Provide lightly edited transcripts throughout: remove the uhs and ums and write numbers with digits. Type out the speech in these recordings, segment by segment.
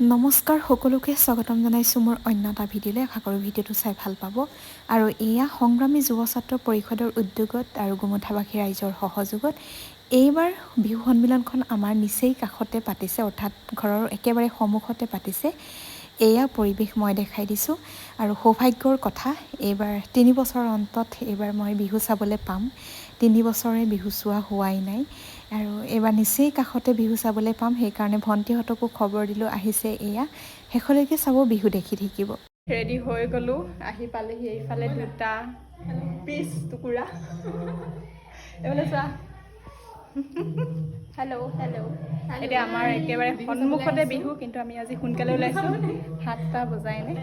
নমস্কাৰ সকলোকে স্বাগতম জনাইছোঁ মোৰ অন্য এটা ভিডিঅ'লৈ। আশা কৰোঁ ভিডিঅ'টো চাই ভাল পাব। আৰু এয়া সংগ্ৰামী যুৱ ছাত্ৰ পৰিষদৰ উদ্যোগত আৰু গোমঠাবাসী ৰাইজৰ সহযোগত এইবাৰ বিহু সন্মিলনখন আমাৰ নিচেই কাষতে পাতিছে, অৰ্থাৎ ঘৰৰ একেবাৰে সন্মুখতে পাতিছে। এয়া পৰিৱেশ মই দেখাই দিছোঁ আৰু সৌভাগ্যৰ কথা, এইবাৰ 3 বছৰৰ অন্তত এইবাৰ মই বিহু চাবলৈ পাম। 3 বছৰে বিহু চোৱা হোৱাই নাই আৰু এইবাৰ নিচেই কাষতে বিহু চাবলৈ পাম। সেইকাৰণে ভণ্টিহঁতকো খবৰ দিলোঁ, আহিছে এয়া শেষলৈকে চাব, বিহু দেখি থাকিব। ৰেডি হৈ গ'লোঁ, আহি পালেহি এইফালে দুটা পিচ টুকুৰা। এইফালে চোৱা। Hello' hello'. এতিয়া আমাৰ একেবাৰে সন্মুখতে বিহু, কিন্তু আমি আজি সোনকালে ওলাইছোঁ, 7টা বজাই নাই।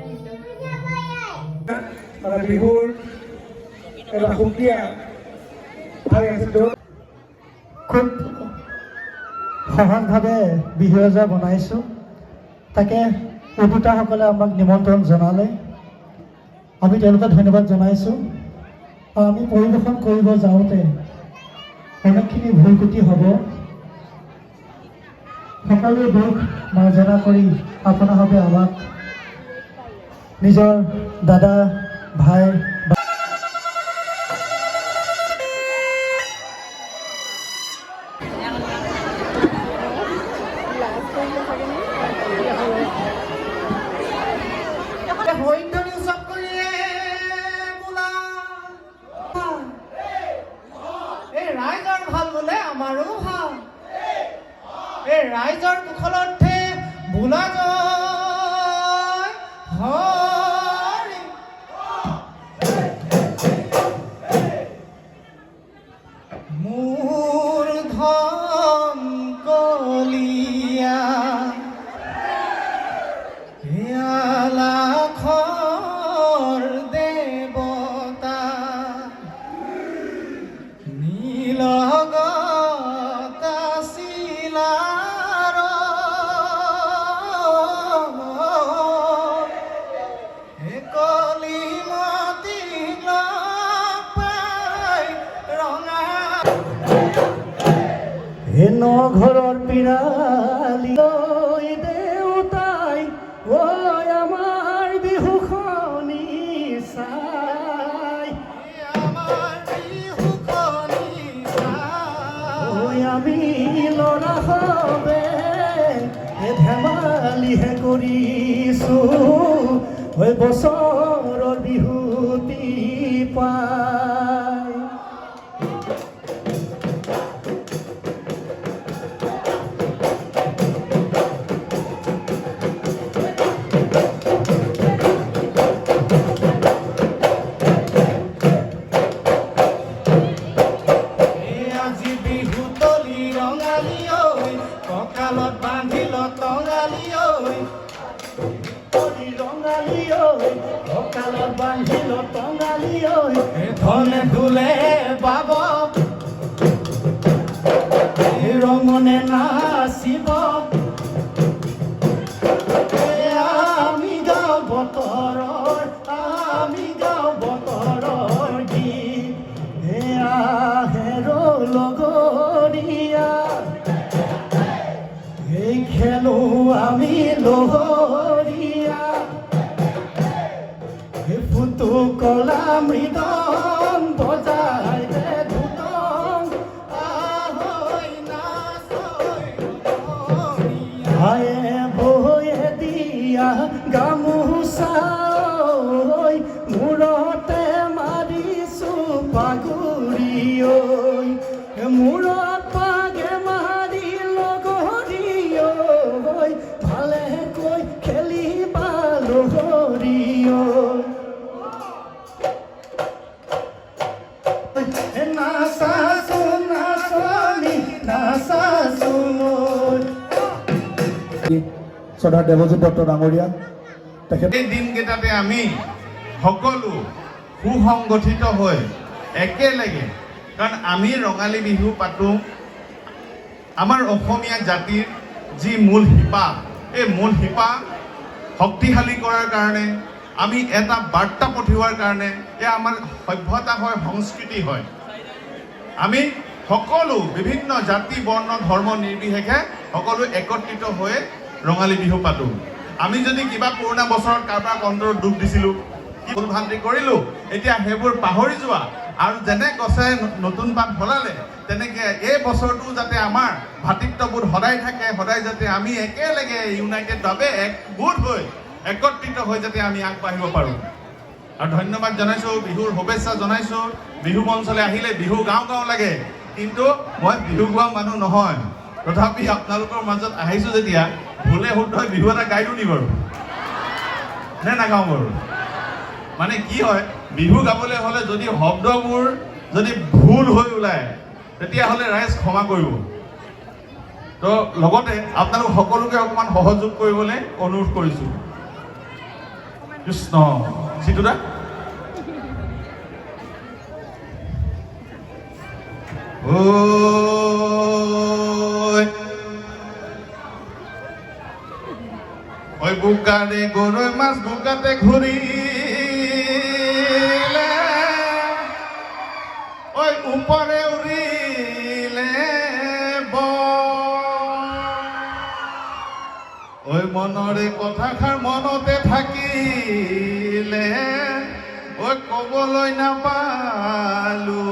বিহুৰ এটা সুকীয়া খুব সহজভাৱে বিহু এজা বনাইছোঁ। তাকে উদ্যোক্তাসকলে আমাক নিমন্ত্ৰণ জনালে, আমি তেওঁলোকে ধন্যবাদ জনাইছোঁ। আৰু আমি পৰিৱেশন কৰিব যাওঁতে অনেকখিনি ভুল ক্ৰুটি হ'ব, সকলো দুখ মাৰ্জনা কৰি আপোনাভাৱে আমাক নিজৰ দাদা ভাই ৰাইজৰ ভাল বোলে আমাৰো ভাল, এই ৰাইজৰ কুশলৰ্থে বোলা জয় হৰি। মোৰ ধন কলিয়া লাখৰ দেৱতা নীলগতা চিলাৰ কলি মতি পাই ৰঙা ন ঘৰৰ পিৰালি দেউতাই ঐ আমাৰ বিহুখনি চাই, আমি ল'ৰা হবে ধেমালিহে কৰিছোঁ, হৈ বছৰৰ বিহুতি পাই। কঁকালত বান্ধিল টঙালি ঐ, ৰঙালী ঐ কঁকালত বান্ধিল টঙালী ঐ, ধনে ধুলে বাব ৰঙনে নাচিব, আমি গাওঁ বতৰৰ, আমি গাওঁ বতৰৰ গীত, হেৰ লগৰীয়া এই খেলো আমি লহৰীয়া, ফুটু কলা মৃদং বজাই দে ধুতং, আহৈ নাচৈ হায়ে বয়ে দিয়া গামোচা ঐ, মূৰতে মাৰিছোঁ পাগুৰি ঐ, মূৰত পাগে মাৰি লগৰী ঐ, ভালে কৈ খেলিবা লহৰী ঐ। নাচাচো নাচনি নাচাচো শ্ৰদ্ধা দেৱজিৎ দত্ত ডাঙৰীয়া, তেখেত এই দিনকেইটাতে আমি সকলো সুসংগঠিত হৈ একেলগে, কাৰণ আমি ৰঙালী বিহু পাতোঁ আমাৰ অসমীয়া জাতিৰ যি মূল শিপা, এই মূল শিপা শক্তিশালী কৰাৰ কাৰণে, আমি এটা বাৰ্তা পঠিওৱাৰ কাৰণে, এয়া আমাৰ সভ্যতা হয়, সংস্কৃতি হয়। আমি সকলো বিভিন্ন জাতি বৰ্ণ ধৰ্ম নিৰ্বিশেষে সকলো একত্ৰিত হৈ ৰঙালী বিহু পাতোঁ। আমি যদি কিবা পুৰণা বছৰত কাৰোবাৰ অন্তৰত দুখ দিছিলোঁ, কি ভুল ভ্ৰান্তি কৰিলোঁ, এতিয়া সেইবোৰ পাহৰি যোৱা আৰু যেনে গছে নতুন পাত সলালে তেনেকৈ এই বছৰটো যাতে আমাৰ ভাতৃত্ববোধ সদায় থাকে, সদায় যাতে আমি একেলগে ইউনাইটেডভাৱে একগোট হৈ একত্ৰিত হৈ যাতে আমি আগবাঢ়িব পাৰোঁ। আৰু ধন্যবাদ জনাইছোঁ, বিহুৰ শুভেচ্ছা জনাইছোঁ। বিহু মঞ্চলৈ আহিলে বিহু গাওঁ গাওঁ লাগে, কিন্তু মই বিহু গোৱা মানুহ নহয়। তথাপি আপোনালোকৰ মাজত আহিছোঁ যেতিয়া ভুলে শুদ্ধই বিহু এটা গাই দিওঁ নি বাৰু, নে নাগাওঁ বাৰু? মানে কি হয়, বিহু গাবলৈ হ'লে যদি শব্দবোৰ যদি ভুল হৈ ওলায় তেতিয়াহ'লে ৰাইজ ক্ষমা কৰিব। তো লগতে আপোনালোক সকলোকে অকণমান সহযোগ কৰিবলৈ অনুৰোধ কৰিছোঁ। কৃষ্ণ চিতুদা ঐ বোকাৰে গৰৈ মাছ বোকাতে ঘূৰিলে, ঐ ওপৰে উৰিলে ঐ মনৰে কথাষাৰ মনতে থাকিলে, ঐ ক'বলৈ নাপালোঁ